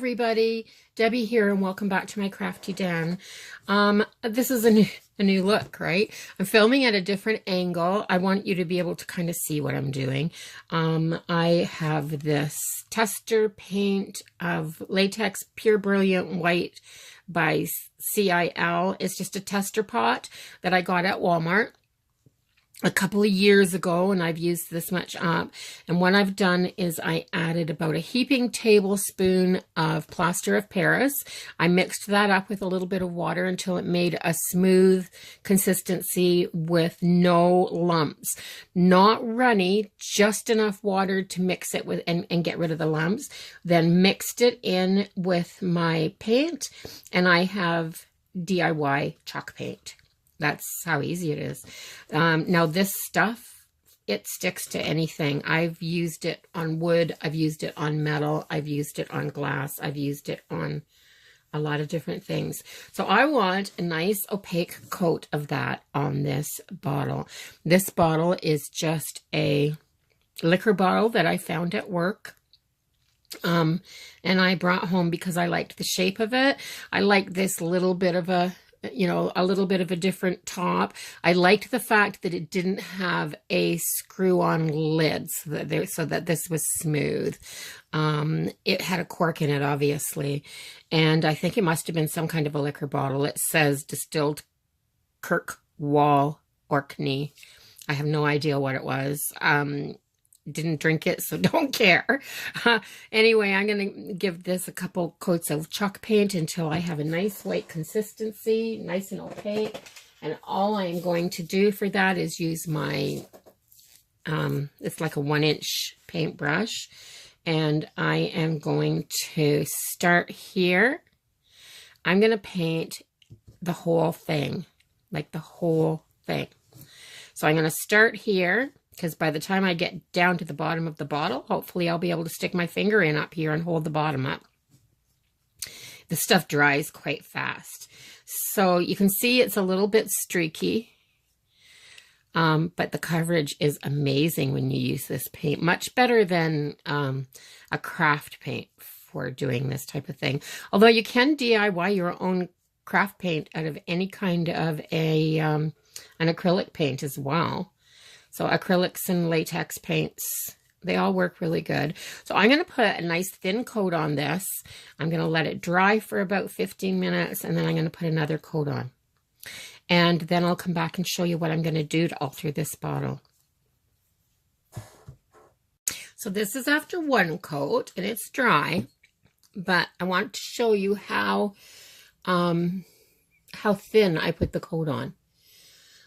everybody, Debbie here, and welcome back to my crafty den. This is a new look, right? I'm filming at a different angle. I want you to be able to kind of see what I'm doing. I have this tester paint of latex pure brilliant white by CIL. It's just a tester pot that I got at Walmart a couple of years ago, and I've used this much up. And what I've done is I added about a heaping tablespoon of plaster of Paris. I mixed that up with a little bit of water until it made a smooth consistency with no lumps. Not runny, just enough water to mix it with and get rid of the lumps. Then mixed it in with my paint, and I have DIY chalk paint. That's how easy it is. Now this stuff, it sticks to anything. I've used it on wood. I've used it on metal. I've used it on glass. I've used it on a lot of different things. So I want a nice opaque coat of that on this bottle. This bottle is just a liquor bottle that I found at work. And I brought home because I liked the shape of it. I like this little bit of a little bit of a different top. I liked the fact that it didn't have a screw-on lid so that this was smooth. It had a cork in it, obviously, and I think it must have been some kind of a liquor bottle. It says distilled Kirkwall Orkney. I have no idea what it was. Didn't drink it, so don't care. Anyway, I'm going to give this a couple coats of chalk paint until I have a nice white consistency, nice and opaque. And all I'm going to do for that is use my, it's like a 1-inch paintbrush. And I am going to start here. I'm going to paint the whole thing, like the whole thing. So I'm going to start here, because by the time I get down to the bottom of the bottle, hopefully I'll be able to stick my finger in up here and hold the bottom up. The stuff dries quite fast. So you can see it's a little bit streaky, but the coverage is amazing when you use this paint. Much better than a craft paint for doing this type of thing. Although you can DIY your own craft paint out of any kind of an acrylic paint as well. So acrylics and latex paints, they all work really good. So I'm going to put a nice thin coat on this. I'm going to let it dry for about 15 minutes, and then I'm going to put another coat on. And then I'll come back and show you what I'm going to do to alter this bottle. So this is after one coat, and it's dry, but I want to show you how thin I put the coat on.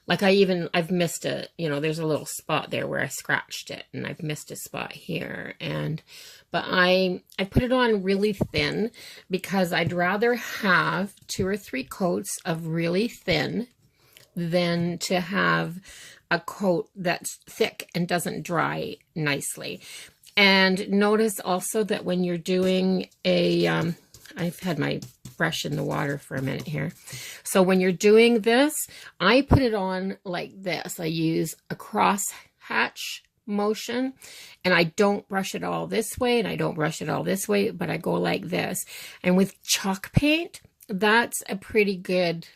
Like I've missed it, there's a little spot there where I scratched it, and I've missed a spot here. But I put it on really thin because I'd rather have 2 or 3 coats of really thin than to have a coat that's thick and doesn't dry nicely. And notice also that when you're doing I've had my brush in the water for a minute here. So when you're doing this, I put it on like this. I use a cross hatch motion, and I don't brush it all this way, and I don't brush it all this way, but I go like this. And with chalk paint, that's a pretty good,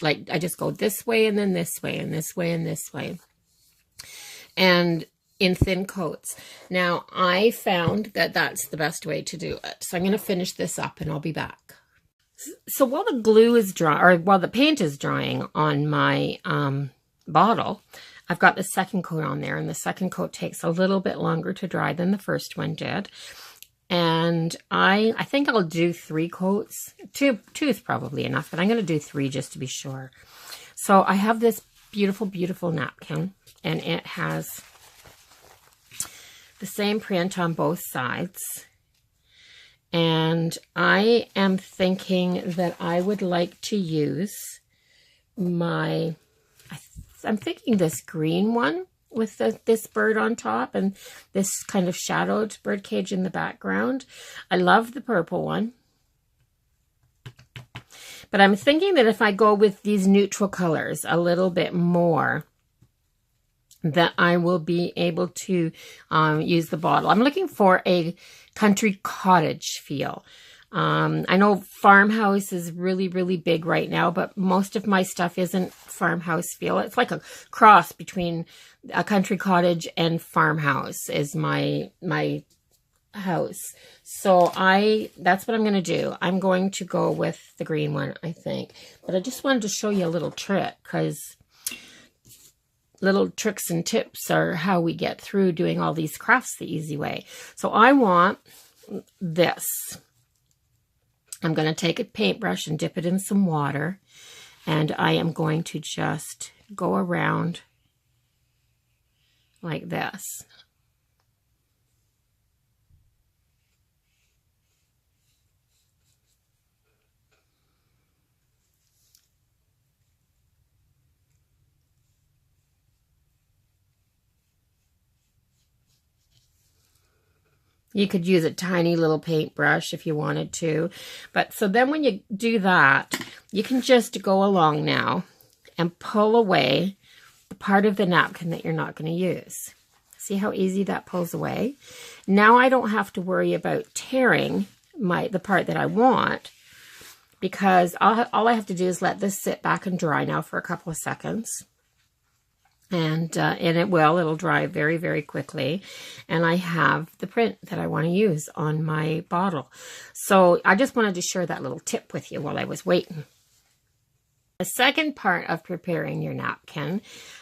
like I just go this way and then this way and this way and this way. And in thin coats. Now, I found that that's the best way to do it. So I'm going to finish this up and I'll be back. So while the glue is dry, or while the paint is drying on my bottle, I've got the second coat on there, and the second coat takes a little bit longer to dry than the first one did. And I think I'll do 3 coats. Two is probably enough, but I'm going to do 3 just to be sure. So I have this beautiful, beautiful napkin, and it has the same print on both sides. And I am thinking that I would like to use I'm thinking this green one with this bird on top and this kind of shadowed bird cage in the background. I love the purple one. But I'm thinking that if I go with these neutral colors a little bit more, that I will be able to use the bottle. I'm looking for a country cottage feel. I know farmhouse is really, really big right now, but most of my stuff isn't farmhouse feel. It's like a cross between a country cottage and farmhouse is my house. So that's what I'm going to do. I'm going to go with the green one, I think. But I just wanted to show you a little trick, because little tricks and tips are how we get through doing all these crafts the easy way. So I want this. I'm going to take a paintbrush and dip it in some water, and I am going to just go around like this. You could use a tiny little paintbrush if you wanted to. But so then when you do that, you can just go along now and pull away the part of the napkin that you're not going to use. See how easy that pulls away? Now I don't have to worry about tearing the part that I want, because all I have to do is let this sit back and dry now for a couple of seconds. And it'll dry very, very quickly. And I have the print that I want to use on my bottle. So I just wanted to share that little tip with you while I was waiting. The second part of preparing your napkin,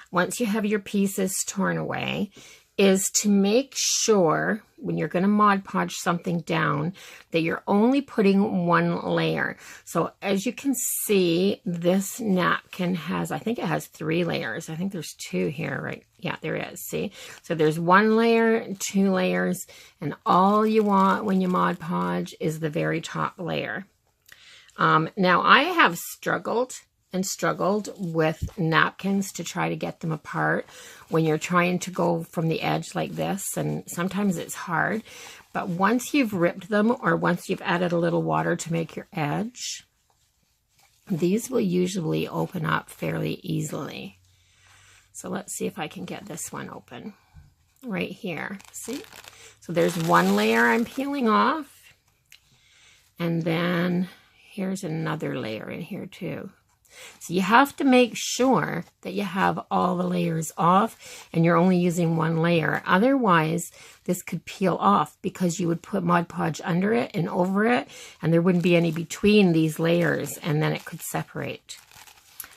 once you have your pieces torn away, is to make sure when you're going to Mod Podge something down that you're only putting one layer. So as you can see, this napkin has, I think it has 3 layers. I think there's 2 here, right? Yeah, there is. See? So there's 1 layer, 2 layers, and all you want when you Mod Podge is the very top layer. Now I have struggled with napkins to try to get them apart when you're trying to go from the edge like this, and sometimes it's hard. But once you've ripped them, or once you've added a little water to make your edge, these will usually open up fairly easily. So let's see if I can get this one open right here. See? So there's 1 layer I'm peeling off, and then here's another layer in here too. So you have to make sure that you have all the layers off and you're only using 1 layer. Otherwise, this could peel off because you would put Mod Podge under it and over it, and there wouldn't be any between these layers, and then it could separate.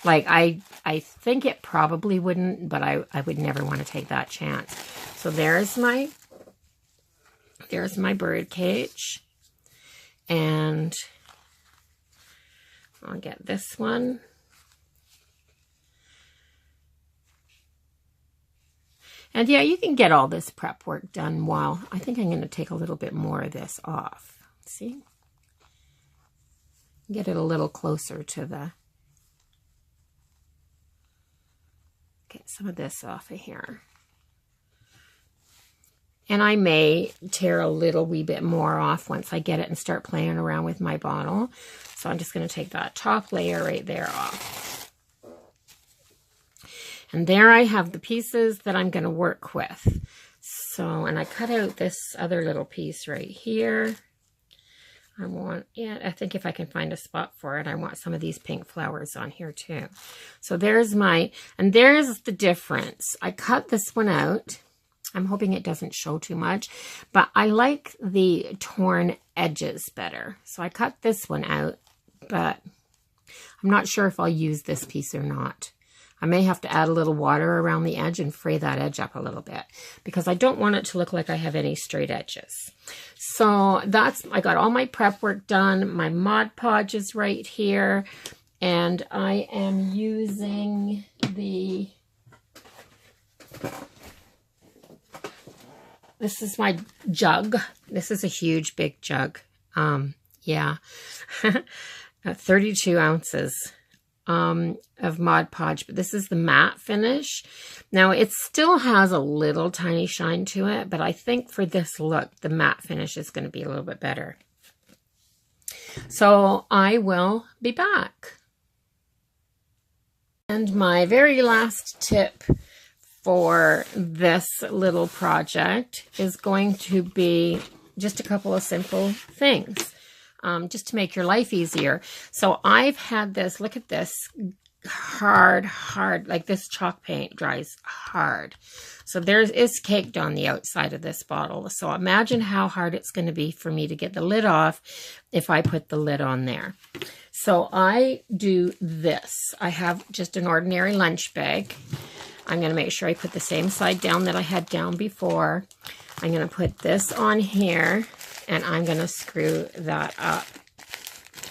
Like, I think it probably wouldn't, but I would never want to take that chance. So there's my bird cage. And I'll get this one. And yeah, you can get all this prep work done while, I think I'm going to take a little bit more of this off. See? Get it a little closer to the, get some of this off of here. And I may tear a little wee bit more off once I get it and start playing around with my bottle. So I'm just going to take that top layer right there off. And there I have the pieces that I'm going to work with. So, and I cut out this other little piece right here. I think if I can find a spot for it, I want some of these pink flowers on here too. So there's and there's the difference. I cut this one out. I'm hoping it doesn't show too much, but I like the torn edges better. So I cut this one out, but I'm not sure if I'll use this piece or not. I may have to add a little water around the edge and fray that edge up a little bit, because I don't want it to look like I have any straight edges. So I got all my prep work done. My Mod Podge is right here, and I am using this is my jug. This is a huge, big jug. Yeah, 32 ounces of Mod Podge, but this is the matte finish. Now, it still has a little tiny shine to it, but I think for this look, the matte finish is going to be a little bit better. So I will be back. And my very last tip for this little project is going to be just a couple of simple things. just to make your life easier. So I've had this, look at this, hard, like this chalk paint dries hard. So it's caked on the outside of this bottle. So imagine how hard it's going to be for me to get the lid off if I put the lid on there. So I do this. I have just an ordinary lunch bag. I'm going to make sure I put the same side down that I had down before. I'm going to put this on here, and I'm going to screw that up.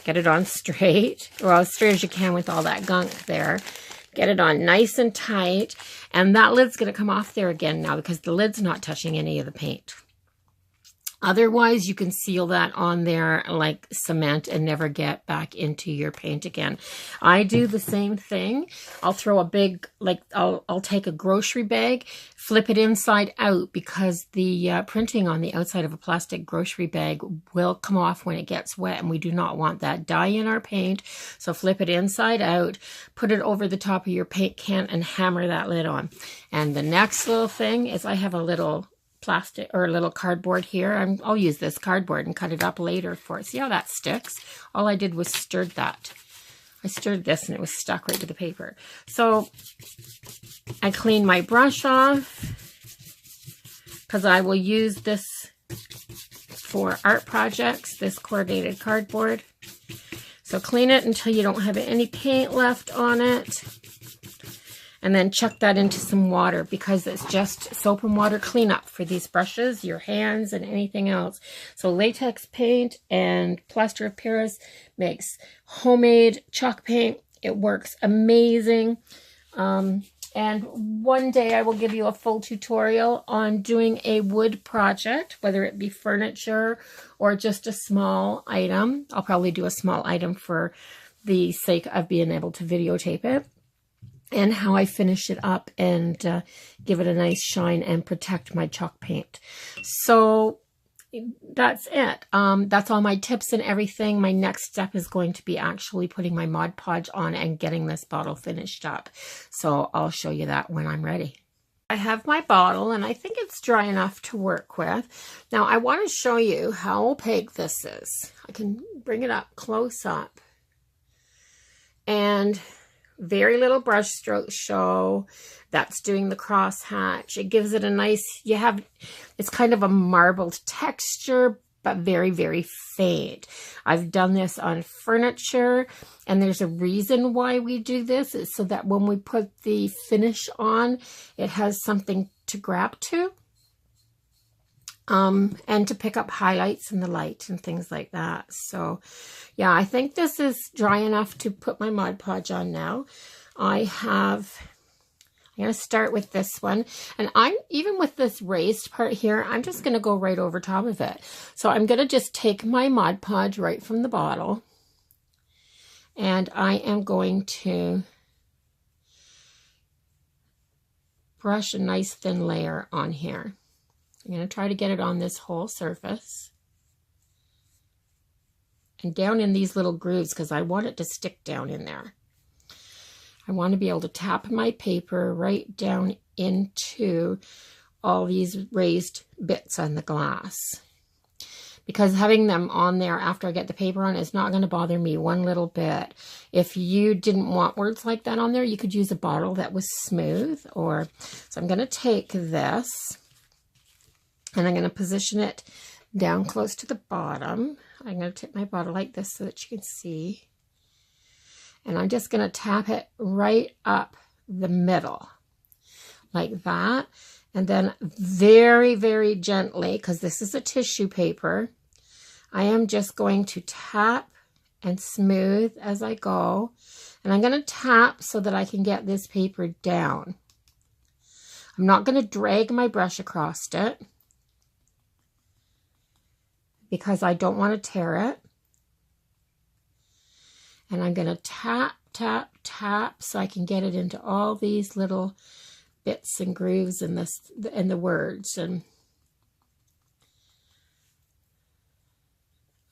Get it on straight, well, as straight as you can with all that gunk there. Get it on nice and tight, and that lid's going to come off there again now because the lid's not touching any of the paint. Otherwise, you can seal that on there like cement and never get back into your paint again. I do the same thing. I'll throw a big, like, I'll take a grocery bag, flip it inside out because the printing on the outside of a plastic grocery bag will come off when it gets wet, and we do not want that dye in our paint. So flip it inside out, put it over the top of your paint can, and hammer that lid on. And the next little thing is I have a little plastic or a little cardboard here. I'll use this cardboard and cut it up later for it. See how that sticks? All I did was stirred that. I stirred this and it was stuck right to the paper. So I clean my brush off because I will use this for art projects, this corrugated cardboard. So clean it until you don't have any paint left on it. And then chuck that into some water because it's just soap and water cleanup for these brushes, your hands, and anything else. So latex paint and plaster of Paris makes homemade chalk paint. It works amazing. And one day I will give you a full tutorial on doing a wood project, whether it be furniture or just a small item. I'll probably do a small item for the sake of being able to videotape it. And how I finish it up and give it a nice shine and protect my chalk paint. So that's it. That's all my tips and everything. My next step is going to be actually putting my Mod Podge on and getting this bottle finished up. So I'll show you that when I'm ready. I have my bottle and I think it's dry enough to work with. Now I want to show you how opaque this is. I can bring it up close up. And very little brush strokes show. That's doing the crosshatch. It gives it a nice, it's kind of a marbled texture, but very, very faint. I've done this on furniture, and there's a reason why we do this. It's so that when we put the finish on, it has something to grab to. And to pick up highlights in the light and things like that. So yeah, I think this is dry enough to put my Mod Podge on now. I'm going to start with this one. And even with this raised part here, I'm just going to go right over top of it. So I'm going to just take my Mod Podge right from the bottle. And I am going to brush a nice thin layer on here. I'm going to try to get it on this whole surface and down in these little grooves because I want it to stick down in there. I want to be able to tap my paper right down into all these raised bits on the glass, because having them on there after I get the paper on is not going to bother me one little bit. If you didn't want words like that on there, you could use a bottle that was smooth. So I'm going to take this and I'm going to position it down close to the bottom. I'm going to tip my bottle like this so that you can see. And I'm just going to tap it right up the middle like that. And then very, very gently, because this is a tissue paper, I am just going to tap and smooth as I go. And I'm going to tap so that I can get this paper down. I'm not going to drag my brush across it, because I don't want to tear it. And I'm going to tap, tap, tap so I can get it into all these little bits and grooves in the words. And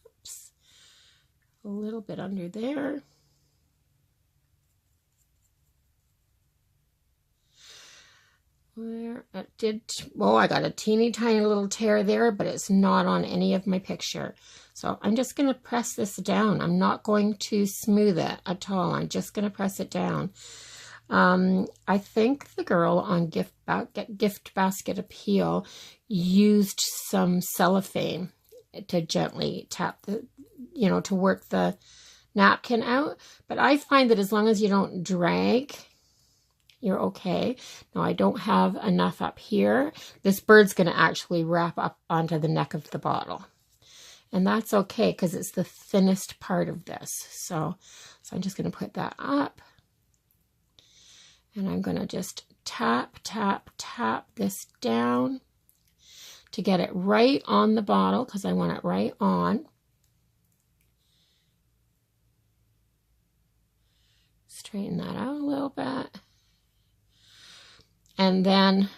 oops, a little bit under there. Where It did, oh, I got a teeny tiny little tear there, but it's not on any of my picture. So I'm just going to press this down. I'm not going to smooth it at all. I'm just going to press it down. I think the girl on Gift Basket Appeal used some cellophane to gently tap the, you know, to work the napkin out. But I find that as long as you don't drag, you're okay. Now I don't have enough up here. This bird's going to actually wrap up onto the neck of the bottle. And that's okay because it's the thinnest part of this. So I'm just going to put that up. And I'm going to just tap, tap, tap this down to get it right on the bottle because I want it right on. Straighten that out a little bit. And then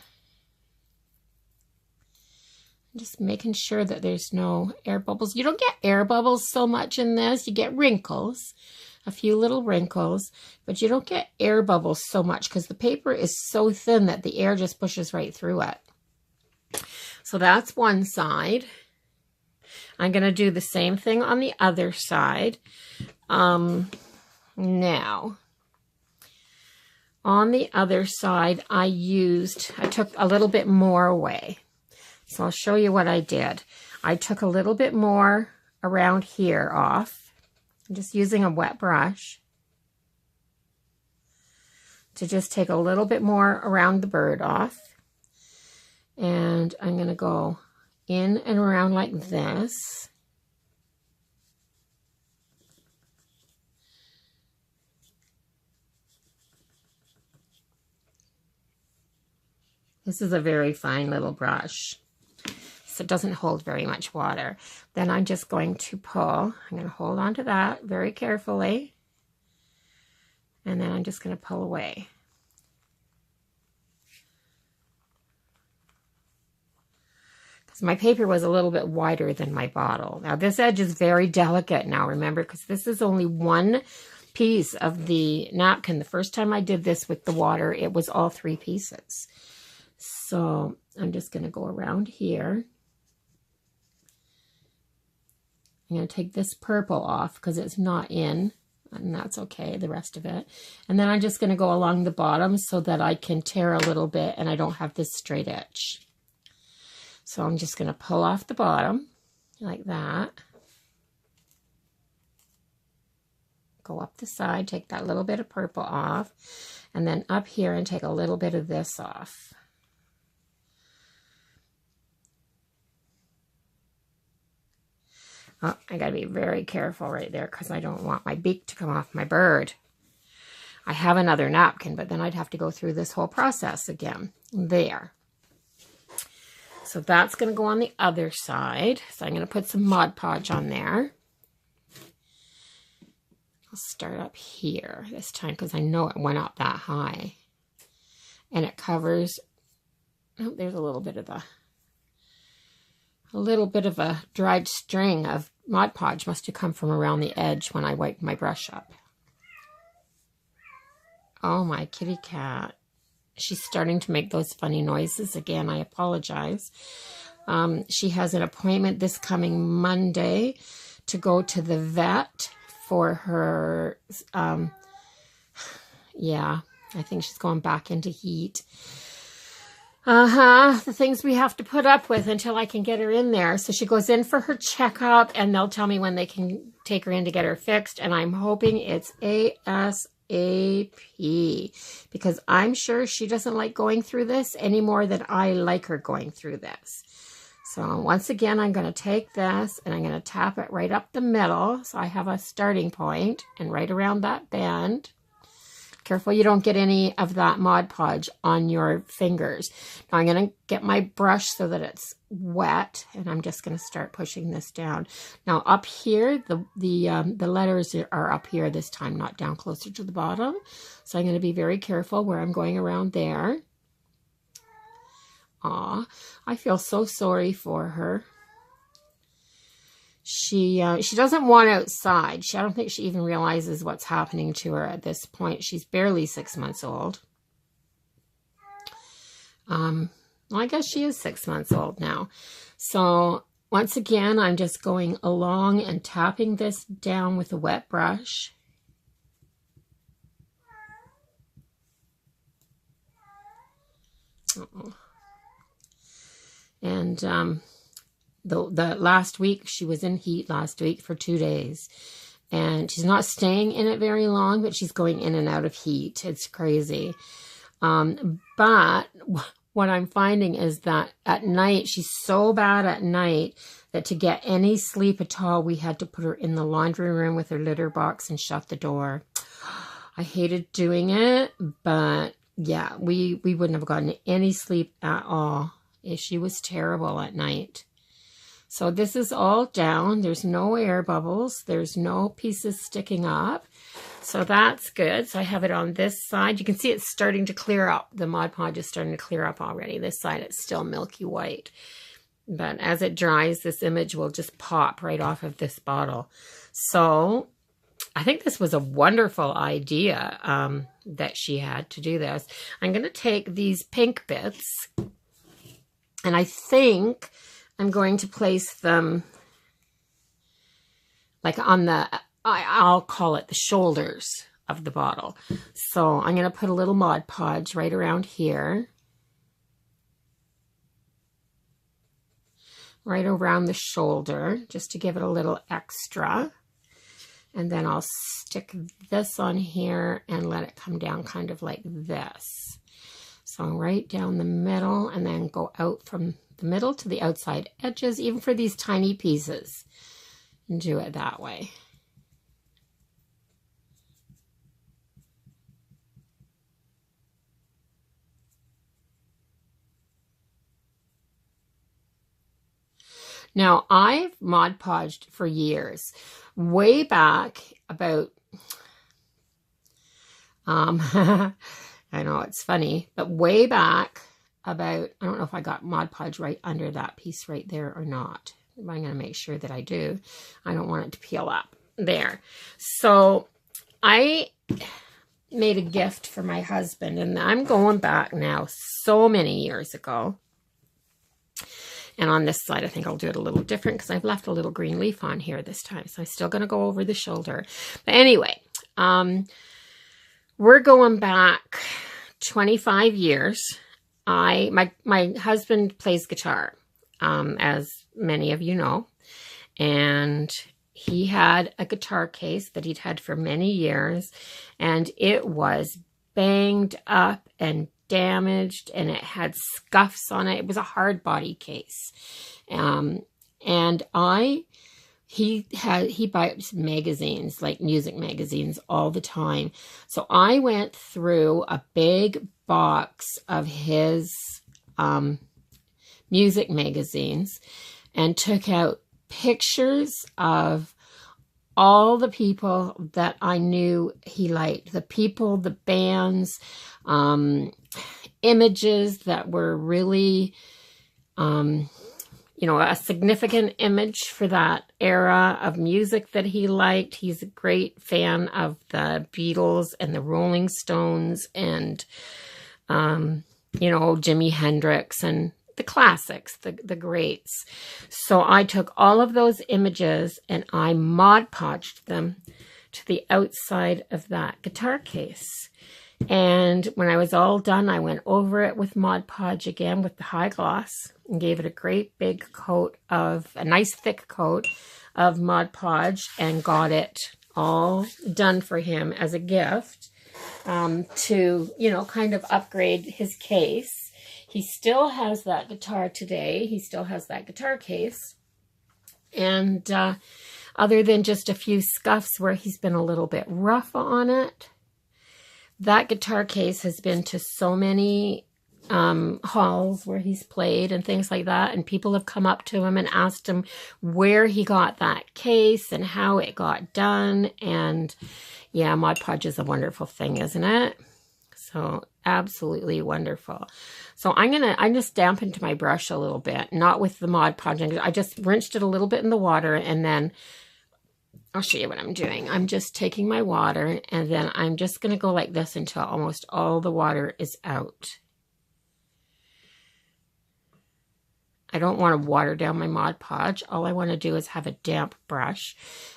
just making sure that there's no air bubbles. You don't get air bubbles so much in this. You get wrinkles, a few little wrinkles, but you don't get air bubbles so much because the paper is so thin that the air just pushes right through it. So that's one side. I'm going to do the same thing on the other side. Now, on the other side, I took a little bit more away. So I'll show you what I did. I took a little bit more around here off. I'm just using a wet brush to just take a little bit more around the bird off. And I'm going to go in and around like this. This is a very fine little brush, so it doesn't hold very much water. Then I'm just going to pull. I'm going to hold on to that very carefully. And then I'm just going to pull away. Because my paper was a little bit wider than my bottle. Now this edge is very delicate now, remember, because this is only one piece of the napkin. The first time I did this with the water, it was all 3 pieces. So I'm just going to go around here. I'm going to take this purple off because it's not in, and that's okay, the rest of it. And then I'm just going to go along the bottom so that I can tear a little bit and I don't have this straight edge. So I'm just going to pull off the bottom like that. Go up the side, take that little bit of purple off, and then up here and take a little bit of this off. Oh, I gotta be very careful right there because I don't want my beak to come off my bird. I have another napkin, but then I'd have to go through this whole process again. There. So that's gonna go on the other side. So I'm gonna put some Mod Podge on there. I'll start up here this time because I know it went up that high. And it covers, oh, there's a little bit of a dried string of Mod Podge must have come from around the edge when I wiped my brush up. Oh, my kitty cat. She's starting to make those funny noises again. I apologize. She has an appointment this coming Monday to go to the vet for her, yeah, I think she's going back into heat. The things we have to put up with until I can get her in there. So she goes in for her checkup and they'll tell me when they can take her in to get her fixed. And I'm hoping it's ASAP because I'm sure she doesn't like going through this any more than I like her going through this. So once again, I'm going to take this and I'm going to tap it right up the middle. So I have a starting point and right around that bend. Careful you don't get any of that Mod Podge on your fingers. Now I'm going to get my brush so that it's wet, and I'm just going to start pushing this down. Now up here, the letters are up here this time, not down closer to the bottom. So I'm going to be very careful where I'm going around there. Aw, I feel so sorry for her. She doesn't want outside. I don't think she even realizes what's happening to her at this point. She's barely 6 months old. Well, I guess she is 6 months old now. So once again, I'm just going along and tapping this down with a wet brush. And the last week, she was in heat last week for 2 days. And she's not staying in it very long, but she's going in and out of heat. It's crazy. But what I'm finding is that at night, she's so bad at night that to get any sleep at all, we had to put her in the laundry room with her litter box and shut the door. I hated doing it, but yeah, we wouldn't have gotten any sleep at all if she was terrible at night. So this is all down. There's no air bubbles. There's no pieces sticking up. So that's good. So I have it on this side. You can see it's starting to clear up. The Mod Podge is starting to clear up already. This side, it's still milky white. But as it dries, this image will just pop right off of this bottle. So I think this was a wonderful idea that she had to do this. I'm going to take these pink bits, and I think I'm going to place them like on the, I'll call it the shoulders of the bottle. So I'm going to put a little Mod Podge right around here. Right around the shoulder, just to give it a little extra. And then I'll stick this on here and let it come down kind of like this. So right down the middle, and then go out from the middle to the outside edges, even for these tiny pieces. And do it that way. Now, I've Mod Podged for years. Way back about, I know it's funny, but way back about, I don't know if I got Mod Podge right under that piece right there or not. I'm going to make sure that I do. I don't want it to peel up there. So I made a gift for my husband, and I'm going back now so many years ago. And on this side, I think I'll do it a little different because I've left a little green leaf on here this time. So I'm still going to go over the shoulder. But anyway, we're going back 25 years. My husband plays guitar, as many of you know. And he had a guitar case that he'd had for many years. And it was banged up and damaged, and it had scuffs on it. It was a hard body case. And he buys magazines, like music magazines, all the time. So I went through a big box of his music magazines and took out pictures of all the people that I knew he liked, the people, the bands, images that were really, you know, a significant image for that era of music that he liked. He's a great fan of the Beatles and the Rolling Stones and, you know, Jimi Hendrix and the classics, the greats. So I took all of those images and I Mod Podged them to the outside of that guitar case. And when I was all done, I went over it with Mod Podge again with the high gloss and gave it a great big coat of, a nice thick coat of Mod Podge, and got it all done for him as a gift to, you know, kind of upgrade his case. He still has that guitar today. He still has that guitar case. And other than just a few scuffs where he's been a little bit rough on it, that guitar case has been to so many halls where he's played and things like that. And people have come up to him and asked him where he got that case and how it got done. And yeah, Mod Podge is a wonderful thing, isn't it? So absolutely wonderful. So I just dampened my brush a little bit, not with the Mod Podge. I just rinsed it a little bit in the water, and then I'll show you what I'm doing. I'm just taking my water, and then I'm just going to go like this until almost all the water is out. I don't want to water down my Mod Podge. All I want to do is have a damp brush.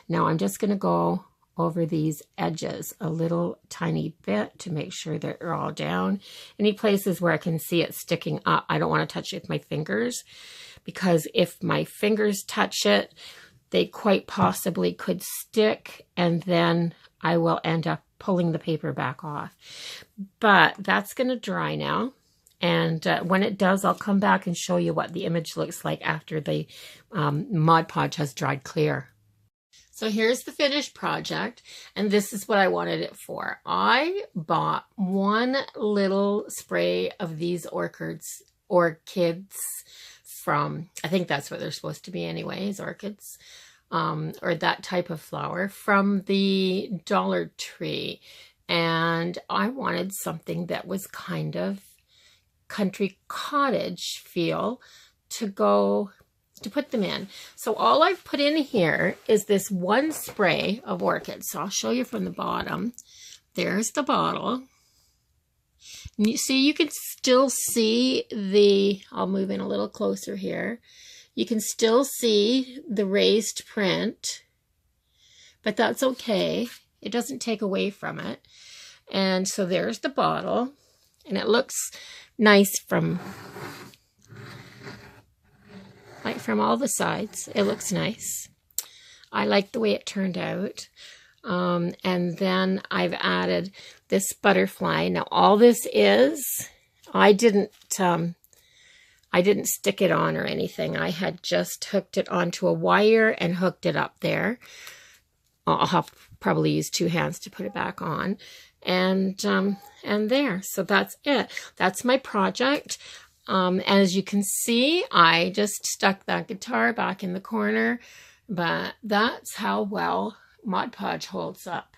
Now I'm just going to go over these edges a little tiny bit to make sure they're all down. Any places where I can see it sticking up, I don't want to touch it with my fingers, because if my fingers touch it, they quite possibly could stick, and then I will end up pulling the paper back off. But that's going to dry now. And when it does, I'll come back and show you what the image looks like after the Mod Podge has dried clear. So here's the finished project, and this is what I wanted it for. I bought one little spray of these orchids from, I think that's what they're supposed to be anyways, orchids, or that type of flower, from the Dollar Tree. And I wanted something that was kind of country cottage feel to put them in. So all I've put in here is this one spray of orchids. So I'll show you from the bottom. There's the bottle. And you see, you can still see the, I'll move in a little closer here. You can still see the raised print, but that's okay. It doesn't take away from it. And so there's the bottle, and it looks nice from all the sides. It looks nice. I like the way it turned out. And then I've added this butterfly. Now all this is, I didn't stick it on or anything. I had just hooked it onto a wire and hooked it up there. I'll have probably use two hands to put it back on. And there. So that's it. That's my project. As you can see, I just stuck that guitar back in the corner, but that's how well Mod Podge holds up.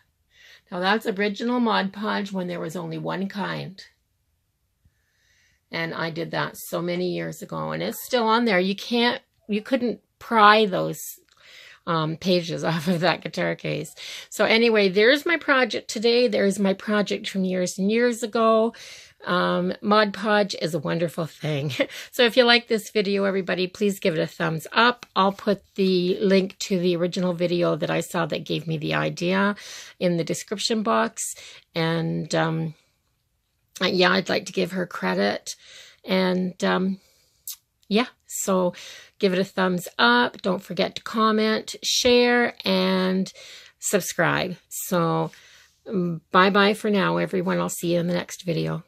Now that's original Mod Podge when there was only one kind. And I did that so many years ago, and it's still on there. You couldn't pry those pages off of that guitar case. So anyway, there's my project today. There's my project from years and years ago. Mod Podge is a wonderful thing. So if you like this video, everybody, please give it a thumbs up. I'll put the link to the original video that I saw that gave me the idea in the description box. And yeah, I'd like to give her credit. And yeah, so give it a thumbs up. Don't forget to comment, share, and subscribe. So bye-bye for now, everyone. I'll see you in the next video.